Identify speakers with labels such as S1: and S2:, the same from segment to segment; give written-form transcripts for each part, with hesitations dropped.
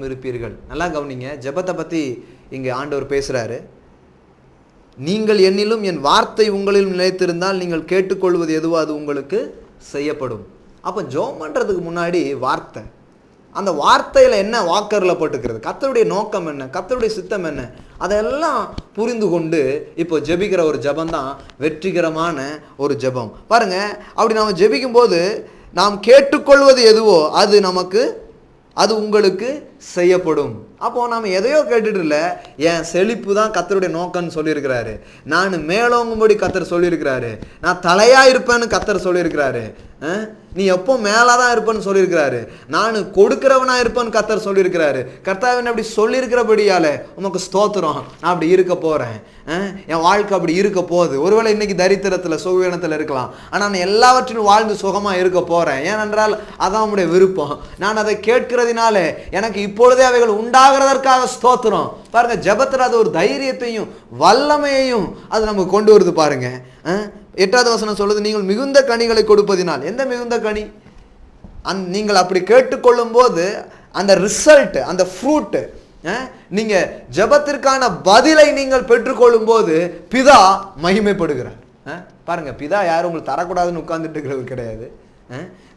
S1: இருப்பீர்கள். நல்லா கவனிங்க, ஜெபத்தை பத்தி இங்க ஆண்டவர் பேசுறாரு. நீங்கள் என்னிலும் என் வார்த்தை உங்களிலும் நிலைத்திருந்தால் நீங்கள் கேட்டுக்கொள்வது எதுவோ அது உங்களுக்கு செய்யப்படும். அப்போ ஜெபம் பண்றதுக்கு முன்னாடி வார்த்தை, அந்த வார்த்தையில என்ன வாக்கருளப்பட்டிருக்கிறது, கர்த்தருடைய நோக்கம் என்ன, கர்த்தருடைய சித்தம் என்ன, அதெல்லாம் புரிந்து கொண்டு இப்போ ஜெபிக்கிற ஒரு ஜெபம் தான் வெற்றிகரமான ஒரு ஜெபம். பாருங்க, அப்படி நாம் ஜெபிக்கும் போது நாம் கேட்டுக்கொள்வது எதுவோ அது உங்களுக்கு செய்யப்படும். அப்போ நாம எதையோ கேட்டுட்டு இல்லை, என் செழிப்பு தான் கர்த்தருடைய நோக்கம்னு சொல்லியிருக்கிறாரு, நான் மேலோங்கும்படி கர்த்தர் சொல்லியிருக்கிறாரு, நான் தலையா இருப்பேன்னு கர்த்தர் சொல்லியிருக்கிறாரு, நீ எப்போ மேலாதான் இருப்பேன்னு சொல்லியிருக்கிறாரு, நான் கொடுக்கிறவனா இருப்பேன்னு கர்த்தர் சொல்லியிருக்கிறாரு. கர்த்தாவின் அப்படி சொல்லியிருக்கிறபடியால உமக்கு ஸ்தோத்திரம், நான் அப்படி இருக்க போறேன், என் வாழ்க்கை அப்படி இருக்க போகுது. ஒருவேளை இன்னைக்கு தரித்திரத்தில் சுகவீனத்தில் இருக்கலாம், ஆனால் நான் எல்லாவற்றிலும் வாழ்ந்து சுகமா இருக்க போறேன். ஏனென்றால் அதான் உங்களுடைய விருப்பம். நான் அதை கேட்கிறதுனால எனக்கு இப்பொழுதே அவைகள் உண்டாகிறதற்காக ஸ்தோத்திரம். பாருங்க, ஜெபத்தில் அது ஒரு தைரியத்தையும் வல்லமையையும் அது நமக்கு கொண்டு வருது. பாருங்க, 8வது வசனம் சொல்லுது, நீங்கள் மிகுந்த கனிகளை கொடுப்பதினால். எந்த மிகுந்த கனி? நீங்கள் அப்படி கேட்டுக்கொள்ளும் போது அந்த ரிசல்ட், அந்த ஃப்ரூட், நீங்க ஜெபத்திற்கான பதிலை நீங்கள் பெற்றுக்கொள்ளும் போது பிதா மகிமைப்படுகிறார். பாருங்க, பிதா யாரும் உங்களுக்கு தரக்கூடாதுன்னு உட்கார்ந்துட்டு இருக்கிறது கிடையாது.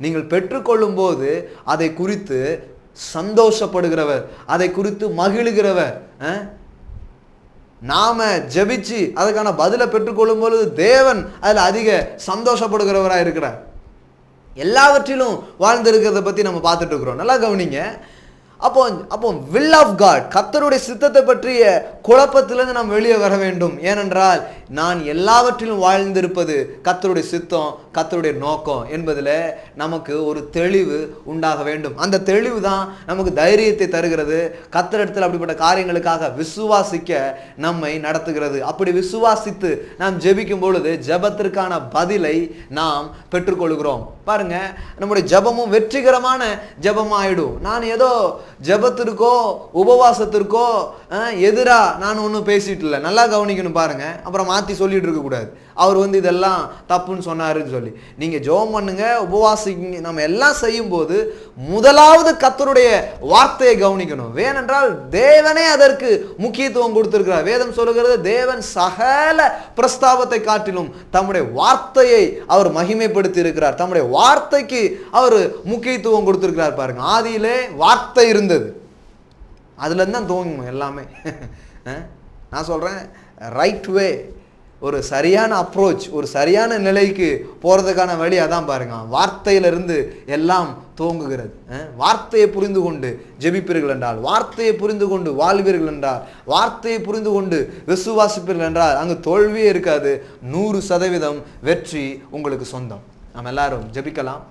S1: நீங்கள் பெற்றுக்கொள்ளும் போது அதை குறித்து சந்தோஷப்படுகிறவர், அதை குறித்து மகிழுகிறவர். நாம ஜெபிச்சு அதுக்கான பதிலை பெற்றுக்கொள்ளும் பொழுது தேவன் அதில் அதிக சந்தோஷப்படுகிறவராக இருக்கிறார். எல்லாவற்றிலும் வாழ்ந்திருக்கிறத பத்தி நம்ம பார்த்துட்டு இருக்கிறோம். நல்லா கவனிங்க. அப்போ வில் ஆஃப் காட், கர்த்தருடைய சித்தத்தை பற்றிய குழப்பத்திலிருந்து நாம் வெளியே வர வேண்டும். ஏனென்றால் நான் எல்லாவற்றிலும் வாழ்ந்திருப்பது கர்த்தருடைய சித்தம், கர்த்தருடைய நோக்கம் என்பதில் நமக்கு ஒரு தெளிவு உண்டாக வேண்டும். அந்த தெளிவு தான் நமக்கு தைரியத்தை தருகிறது. கர்த்தரிடத்தில் அப்படிப்பட்ட காரியங்களுக்காக விசுவாசிக்க நம்மை நடத்துகிறது. அப்படி விசுவாசித்து நாம் ஜெபிக்கும் பொழுது ஜெபத்திற்கான பதிலை நாம் பெற்றுக்கொள்கிறோம். பாருங்க, நம்முடைய ஜெபமும் வெற்றிகரமான ஜெபமாயிடும். நான் ஏதோ ஜெபத்திற்கோ உபவாசத்திற்கோ எதிரா நான் ஒன்றும் பேசிட்டு இல்லை. நல்லா கவனிக்கணும். பாருங்க, அப்புறம் மாற்றி சொல்லிட்டு இருக்க கூடாது, அவர் இதெல்லாம் தப்புன்னு சொன்னாருன்னு சொல்லி. நீங்க ஜெபம் பண்ணுங்க, உபவாசிங்க, நம்ம எல்லாம் செய்யும் போது முதலாவது கர்த்தருடைய வார்த்தையை கவனிக்கணும். ஏனென்றால் தேவனே அதற்கு முக்கியத்துவம் கொடுத்திருக்கிறார். வேதம் சொல்லுகிறது, தேவன் சகல பிரஸ்தாபத்தை காட்டிலும் தம்முடைய வார்த்தையை அவர் மகிமைப்படுத்தி இருக்கிறார். தம்முடைய வார்த்தைக்கு அவர் முக்கியத்துவம் கொடுத்திருக்கிறார். பாருங்க, ஆதியிலே வார்த்தை இருந்தது, அதுல இருந்து தான் துவங்கும் எல்லாமே. நான் சொல்றேன், ரைட் வே, ஒரு சரியான அப்ரோச், ஒரு சரியான நிலைக்கு போறதுக்கான வழி அதான். பாருங்க, வார்த்தையிலிருந்து எல்லாம் துவங்குகிறது. வார்த்தையை புரிந்து கொண்டு ஜெபிப்பீர்கள் என்றால், வார்த்தையை புரிந்து கொண்டு வாழ்வீர்கள் என்றால், வார்த்தையை புரிந்து கொண்டு விசுவாசிப்பீர்கள் என்றால் அங்கு தோல்வியே இருக்காது. 100% வெற்றி உங்களுக்கு சொந்தம். நாம் எல்லாரும் ஜெபிக்கலாம்.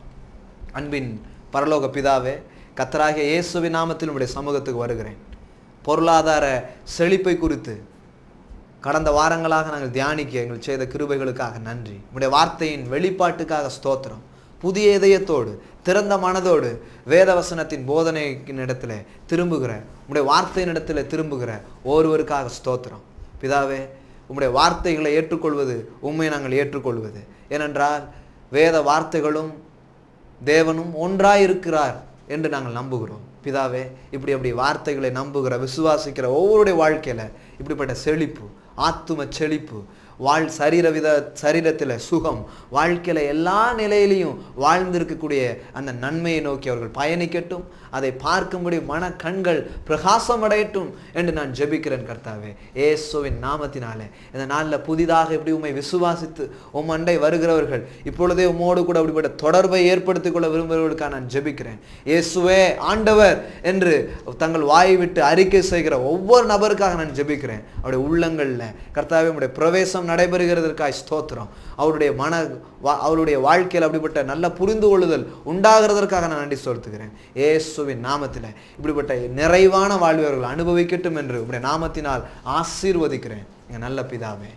S1: அன்பின் பரலோக பிதாவே, கர்த்தராகிய இயேசுவின் நாமத்தில் உம்முடைய சமூகத்துக்கு வருகிறேன். பொருளாதார செழிப்பை குறித்து கடந்த வாரங்களாக நாங்கள் தியானிக்க எங்கள் செய்த கிருபைகளுக்காக நன்றி. உம்முடைய வார்த்தையின் வெளிப்பாட்டுக்காக ஸ்தோத்திரம். புதிய இதயத்தோடு திறந்த மனதோடு வேதவசனத்தின் போதனையின் இடத்துல திரும்புகிற, உம்முடைய வார்த்தையின் இடத்துல திரும்புகிற ஒருவருக்காக ஸ்தோத்திரம். பிதாவே, உம்முடைய வார்த்தைகளை ஏற்றுக்கொள்வது உண்மையை நாங்கள் ஏற்றுக்கொள்வது. ஏனென்றால் வேத வார்த்தைகளும் தேவனும் ஒன்றாயிருக்கிறார் என்று நாங்கள் நம்புகிறோம். பிதாவே, இப்படி வார்த்தைகளை நம்புகிற விசுவாசிக்கிற ஒவ்வொருடைய வாழ்க்கையில இப்படிப்பட்ட செழிப்பு, ஆத்தும செழிப்பு, சரீரத்தில் சுகம், வாழ்க்கையில எல்லா நிலையிலையும் வாழ்ந்திருக்கக்கூடிய அந்த நன்மையை நோக்கி அவர்கள் பயணிக்கட்டும். அதை பார்க்கும்படி மன கண்கள் பிரகாசம் அடையட்டும் என்று நான் ஜெபிக்கிறேன். கர்த்தாவே, இயேசுவின் நாமத்தினாலே இந்த நாளில் புதிதாக இப்படி உம்மை விசுவாசித்து உம் அண்டை வருகிறவர்கள் இப்பொழுதே உம்மோடு கூட அப்படிப்பட்ட தொடர்பை ஏற்படுத்திக் கொள்ள விரும்புகிறவர்களுக்காக நான் ஜெபிக்கிறேன். இயேசுவே ஆண்டவர் என்று தங்கள் வாயை விட்டு அறிக்கை செய்கிற ஒவ்வொரு நபருக்காக நான் ஜெபிக்கிறேன். அவருடைய உள்ளங்கள்ல கர்த்தாவே உம்முடைய பிரவேசம் நடைபெறுகிறதற்காக ஸ்தோத்திரம். அவருடைய வாழ்க்கையில் அப்படிப்பட்ட நல்ல புரிந்து கொள்ளுதல் உண்டாகிறதற்காக நான் நன்றி செலுத்துகிறேன். இயேசுவின் நாமத்தில் இப்படிப்பட்ட நிறைவான வாழ்வர்கள் அனுபவிக்கட்டும் என்று உம்முடைய நாமத்தினால் ஆசீர்வதிக்கிறேன். எங்கள் நல்ல பிதாவே.